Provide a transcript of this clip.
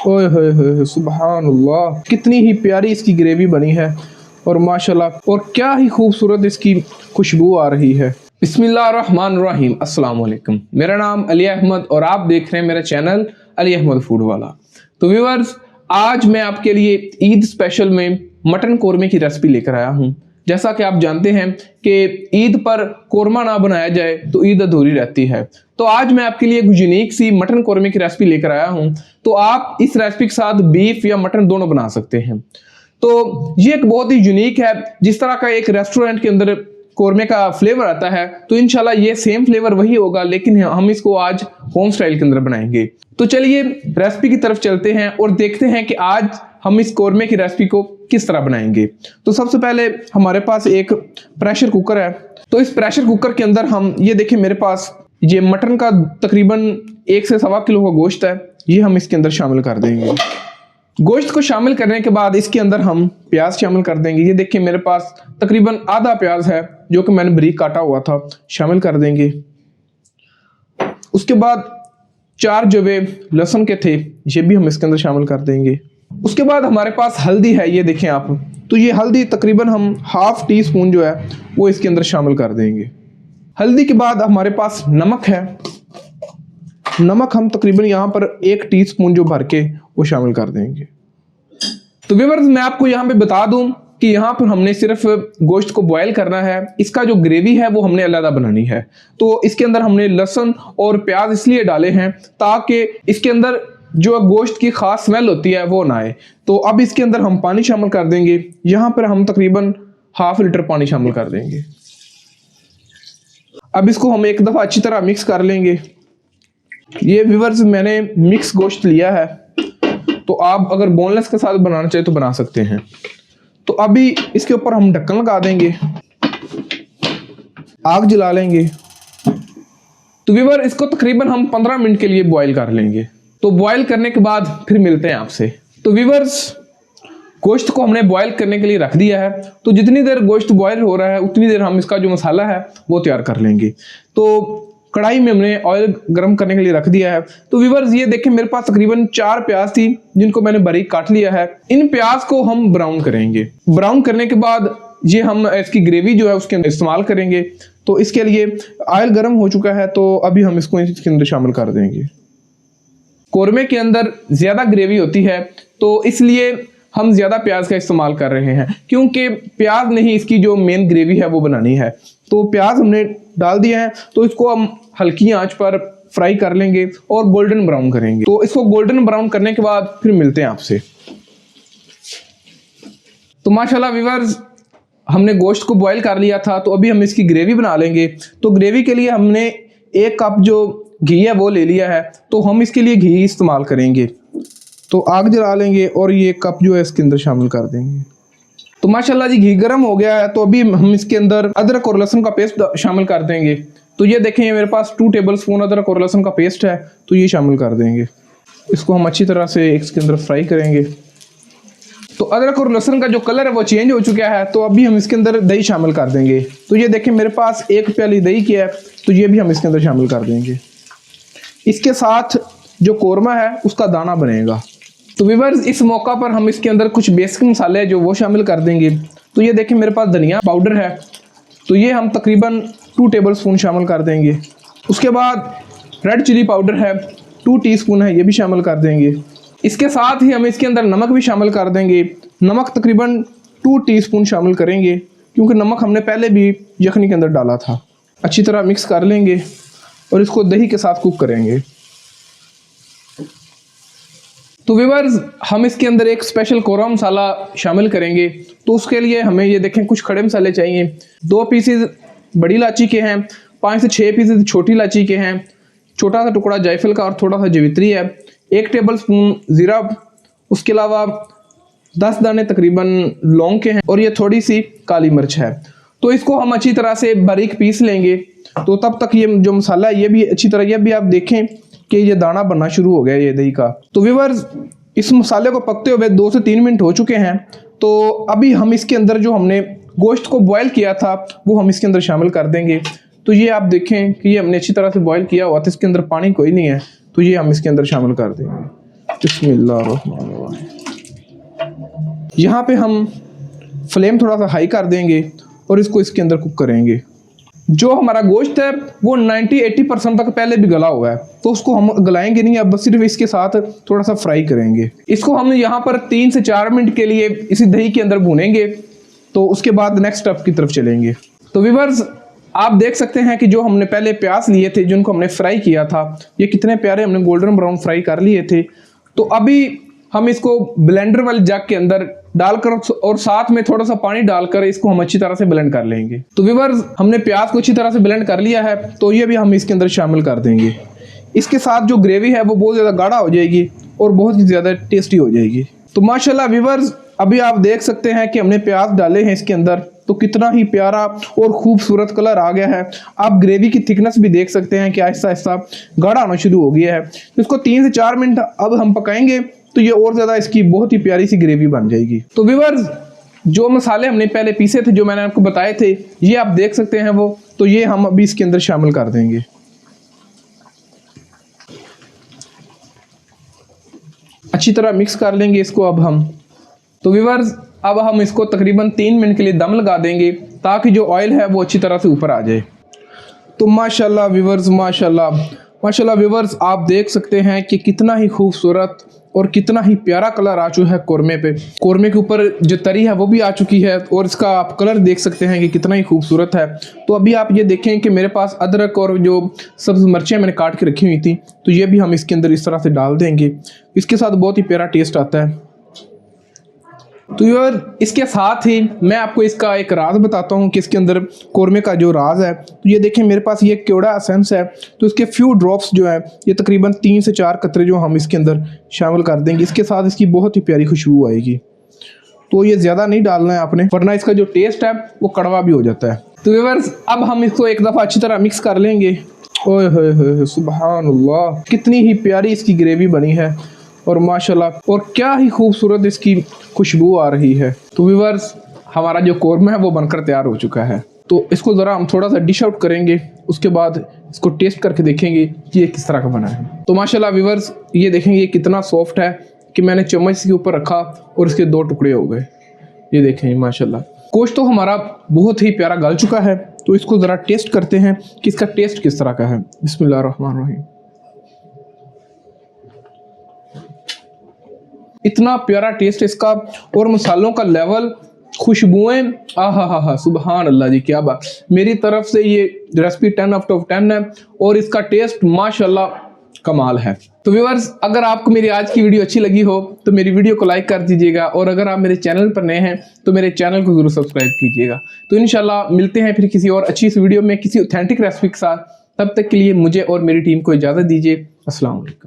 ओए होए होए सुभान अल्लाह, कितनी ही प्यारी इसकी ग्रेवी बनी है और माशाल्लाह, और क्या ही खूबसूरत इसकी खुशबू आ रही है। बिस्मिल्लाहिर्रहमानिर्रहीम, अस्सलाम वालेकुम। मेरा नाम अली अहमद और आप देख रहे हैं मेरा चैनल अली अहमद फूड वाला। तो व्यूअर्स, आज मैं आपके लिए ईद स्पेशल में मटन कोरमे की रेसिपी लेकर आया हूँ। जैसा कि आप जानते हैं कि ईद पर कोरमा ना बनाया जाए तो ईद अधूरी रहती है। तो आज मैं आपके लिए एक यूनिक सी मटन कोरमे की रेसिपी लेकर आया हूं। तो आप इस रेसिपी के साथ बीफ या मटन दोनों बना सकते हैं। तो ये एक बहुत ही यूनिक है। जिस तरह का एक रेस्टोरेंट के अंदर कोरमे का फ्लेवर आता है, तो इंशाल्लाह ये सेम फ्लेवर वही होगा, लेकिन हम इसको आज होम स्टाइल के अंदर बनाएंगे। तो चलिए रेसिपी की तरफ चलते हैं और देखते हैं कि आज हम इस कोरमे की रेसिपी को किस तरह बनाएंगे। तो सबसे पहले हमारे पास एक प्रेशर कुकर है। तो इस प्रेशर कुकर के अंदर हम ये देखिए, मेरे पास ये मटन का तकरीबन 1 से सवा किलो का गोश्त है। ये हम इसके अंदर शामिल कर देंगे। गोश्त को शामिल करने के बाद इसके अंदर हम प्याज शामिल कर देंगे। ये देखिए, मेरे पास तकरीबन आधा प्याज है जो कि मैंने बारीक काटा हुआ था, शामिल कर देंगे। उसके बाद 4 जवे लहसुन के थे, ये भी हम इसके अंदर शामिल कर देंगे। उसके बाद हमारे पास हल्दी है, ये देखें आप। तो ये हल्दी तकरीबन हम ½ टी स्पून जो है वो इसके अंदर शामिल कर देंगे। हल्दी के बाद हमारे पास नमक है। नमक हम तकरीबन यहाँ पर 1 टीस्पून जो भर के वो शामिल कर देंगे। तो व्यूअर्स, मैं आपको यहाँ पे बता दूं कि यहाँ पर हमने सिर्फ गोश्त को बॉयल करना है। इसका जो ग्रेवी है वो हमने अलग बनानी है। तो इसके अंदर हमने लहसुन और प्याज इसलिए डाले हैं ताकि इसके अंदर जो गोश्त की खास स्मेल होती है वो ना आए। तो अब इसके अंदर हम पानी शामिल कर देंगे। यहाँ पर हम तकरीबन ½ लीटर पानी शामिल कर देंगे। अब इसको हम एक दफा अच्छी तरह मिक्स कर लेंगे। ये व्यूअर्स, मैंने मिक्स गोश्त लिया है। तो आप अगर बोनलेस के साथ बनाना चाहे तो बना सकते हैं। तो अभी इसके ऊपर हम ढक्कन लगा देंगे, आग जला लेंगे। तो व्यूअर, इसको तकरीबन हम 15 मिनट के लिए बॉईल कर लेंगे। तो बॉईल करने के बाद फिर मिलते हैं आपसे। तो व्यूअर्स, गोश्त को हमने बॉईल करने के लिए रख दिया है। तो जितनी देर गोश्त बॉईल हो रहा है उतनी देर हम इसका जो मसाला है वो तैयार कर लेंगे। तो कढ़ाई में हमने ऑयल गर्म करने के लिए रख दिया है। तो व्यूअर्स, ये देखें, मेरे पास तकरीबन 4 प्याज थी जिनको मैंने बारीक काट लिया है। इन प्याज को हम ब्राउन करेंगे। ब्राउन करने के बाद ये हम इसकी ग्रेवी जो है उसके अंदर इस्तेमाल करेंगे। तो इसके लिए ऑयल गर्म हो चुका है, तो अभी हम इसको इसके अंदर शामिल कर देंगे। कोरमे के अंदर ज्यादा ग्रेवी होती है, तो इसलिए हम ज्यादा प्याज का इस्तेमाल कर रहे हैं, क्योंकि प्याज नहीं इसकी जो मेन ग्रेवी है वो बनानी है। तो प्याज हमने डाल दिया है। तो इसको हम हल्की आंच पर फ्राई कर लेंगे और गोल्डन ब्राउन करेंगे। तो इसको गोल्डन ब्राउन करने के बाद फिर मिलते हैं आपसे। तो माशाल्लाह व्यूअर्स, हमने गोश्त को बॉईल कर लिया था। तो अभी हम इसकी ग्रेवी बना लेंगे। तो ग्रेवी के लिए हमने 1 कप जो घी है वो ले लिया है। तो हम इसके लिए घी इस्तेमाल करेंगे। तो आग जला लेंगे और ये कप जो है इसके अंदर शामिल कर देंगे। तो माशाल्लाह जी, घी गर्म हो गया है। तो अभी हम इसके अंदर अदरक और लहसुन का पेस्ट शामिल कर देंगे। तो ये देखें, मेरे पास 2 टेबलस्पून अदरक और लहसुन का पेस्ट है। तो ये शामिल कर देंगे। इसको हम अच्छी तरह से इसके अंदर फ्राई करेंगे। तो अदरक और लहसुन का जो कलर है वो चेंज हो चुका है। तो अभी हम इसके अंदर दही शामिल कर देंगे। तो ये देखें, मेरे पास 1 प्याली दही की है। तो ये भी हम इसके अंदर शामिल कर देंगे। इसके साथ जो कोरमा है उसका दाना बनेगा। तो व्यूअर्स, इस मौका पर हम इसके अंदर कुछ बेसिक मसाले जो वो शामिल कर देंगे। तो ये देखें, मेरे पास धनिया पाउडर है। तो ये हम तकरीबन 2 टेबलस्पून शामिल कर देंगे। उसके बाद रेड चिली पाउडर है, 2 टीस्पून है, ये भी शामिल कर देंगे। इसके साथ ही हम इसके अंदर नमक भी शामिल कर देंगे। नमक तकरीबन 2 टीस्पून शामिल करेंगे, क्योंकि नमक हमने पहले भी यखनी के अंदर डाला था। अच्छी तरह मिक्स कर लेंगे और इसको दही के साथ कुक करेंगे। तो व्यूअर्स, हम इसके अंदर एक स्पेशल कोरमा मसाला शामिल करेंगे। तो उसके लिए हमें ये देखें, कुछ खड़े मसाले चाहिए। 2 पीसेस बड़ी इलायची के हैं, 5 से 6 पीसेस छोटी इलायची के हैं, छोटा सा टुकड़ा जायफल का और थोड़ा सा जवित्री है, 1 टेबलस्पून जीरा, उसके अलावा 10 दाने तकरीबन लौंग के हैं और ये थोड़ी सी काली मिर्च है। तो इसको हम अच्छी तरह से बारीक पीस लेंगे। तो तब तक ये जो मसाला है ये भी अच्छी तरह, ये भी आप देखें कि ये दाना बनना शुरू हो गया ये दही का। तो व्यूअर्स, इस मसाले को पकते हुए 2 से 3 मिनट हो चुके हैं। तो अभी हम इसके अंदर जो हमने गोश्त को बॉयल किया था वो हम इसके अंदर शामिल कर देंगे। तो ये आप देखें कि ये हमने अच्छी तरह से बॉयल किया हुआ था, इसके अंदर पानी कोई नहीं है। तो ये हम इसके अंदर शामिल कर देंगे। बिस्मिल्लाहिर्रहमानिर्रहीम। यहाँ पे हम फ्लेम थोड़ा सा हाई कर देंगे और इसको इसके अंदर कुक करेंगे। जो हमारा गोश्त है वो 90-80% तक पहले भी गला हुआ है, तो उसको हम गलाएंगे नहीं, अब सिर्फ इसके साथ थोड़ा सा फ्राई करेंगे। इसको हम यहाँ पर 3 से 4 मिनट के लिए इसी दही के अंदर भूनेंगे, तो उसके बाद नेक्स्ट स्टेप की तरफ चलेंगे। तो व्यूअर्स, आप देख सकते हैं कि जो हमने पहले प्याज लिए थे जिनको हमने फ्राई किया था, ये कितने प्यारे हमने गोल्डन ब्राउन फ्राई कर लिए थे। तो अभी हम इसको ब्लेंडर वाले जग के अंदर डालकर और साथ में थोड़ा सा पानी डालकर इसको हम अच्छी तरह से ब्लेंड कर लेंगे। तो व्यूअर्स, हमने प्याज को अच्छी तरह से ब्लेंड कर लिया है, तो ये भी हम इसके अंदर शामिल कर देंगे। इसके साथ जो ग्रेवी है वो बहुत ज़्यादा गाढ़ा हो जाएगी और बहुत ही ज़्यादा टेस्टी हो जाएगी। तो माशाल्लाह व्यूअर्स, अभी आप देख सकते हैं कि हमने प्याज डाले हैं इसके अंदर, तो कितना ही प्यारा और खूबसूरत कलर आ गया है। आप ग्रेवी की थिकनेस भी देख सकते हैं कि आहिस्ता आहिस्ता गाढ़ा होना शुरू हो गया है। तो इसको 3 से 4 मिनट अब हम पकाएंगे, तो ये और ज़्यादा इसकी बहुत ही प्यारी सी ग्रेवी बन जाएगी। तो व्यूअर्स, जो मसाले हमने पहले पीसे थे, जो मैंने आपको बताए थे, ये आप देख सकते हैं वो, तो ये हम अभी इसके अंदर शामिल कर देंगे। अच्छी तरह मिक्स कर लेंगे इसको अब हम। तो व्यूअर्स, अब हम इसको तकरीबन 3 मिनट के लिए दम लगा देंगे ताकि जो ऑयल है वो अच्छी तरह से ऊपर आ जाए। तो माशाल्लाह व्यूअर्स, माशाल्लाह व्यूअर्स, आप देख सकते हैं कि कितना ही खूबसूरत और कितना ही प्यारा कलर आ चुका है कौरमे पे। कौरमे के ऊपर जो तरी है वो भी आ चुकी है और इसका आप कलर देख सकते हैं कि कितना ही खूबसूरत है। तो अभी आप ये देखें कि मेरे पास अदरक और जो सब्ज़ मिर्चें मैंने काट के रखी हुई थी, तो ये भी हम इसके अंदर इस तरह से डाल देंगे। इसके साथ बहुत ही प्यारा टेस्ट आता है। तो यार, इसके साथ ही मैं आपको इसका एक राज बताता हूँ कि इसके अंदर कौरमे का जो राज है। तो ये देखें, मेरे पास ये केवड़ा एसेंस है, तो इसके फ्यू ड्रॉप्स जो है, ये तकरीबन 3 से 4 कतरे जो हम इसके अंदर शामिल कर देंगे। इसके साथ इसकी बहुत ही प्यारी खुशबू आएगी। तो ये ज़्यादा नहीं डालना है आपने, वरना इसका जो टेस्ट है वो कड़वा भी हो जाता है। तो व्यूअर्स, अब हम इसको एक दफ़ा अच्छी तरह मिक्स कर लेंगे। ओए होए होए, सुभान अल्लाह, कितनी ही प्यारी इसकी ग्रेवी बनी है और माशाल्लाह, और क्या ही खूबसूरत इसकी खुशबू आ रही है। तो व्यूअर्स, हमारा जो कौरमा है वो बनकर तैयार हो चुका है। तो इसको ज़रा हम थोड़ा सा डिश आउट करेंगे, उसके बाद इसको टेस्ट करके देखेंगे कि ये किस तरह का बना है। तो माशाल्लाह व्यूअर्स, ये देखेंगे ये कितना सॉफ्ट है कि मैंने चम्मच के ऊपर रखा और इसके 2 टुकड़े हो गए। ये देखें माशाल्लाह, गोश्त तो हमारा बहुत ही प्यारा गल चुका है। तो इसको ज़रा टेस्ट करते हैं कि इसका टेस्ट किस तरह का है। बिस्मिल्लाहिर्रहमानिर्रहीम। इतना प्यारा टेस्ट इसका और मसालों का लेवल, खुशबुएं, आहा, सुभान अल्लाह जी, क्या बात। मेरी तरफ से ये रेसिपी 10 आउट ऑफ 10 है और इसका टेस्ट माशाल्लाह कमाल है। तो व्यूअर्स, अगर आपको मेरी आज की वीडियो अच्छी लगी हो तो मेरी वीडियो को लाइक कर दीजिएगा, और अगर आप मेरे चैनल पर नए हैं तो मेरे चैनल को जरूर सब्सक्राइब कीजिएगा। तो इंशाल्लाह मिलते हैं फिर किसी और अच्छी सी वीडियो में किसी ऑथेंटिक रेसिपी के साथ। तब तक के लिए मुझे और मेरी टीम को इजाज़त दीजिए। अस्सलाम वालेकुम।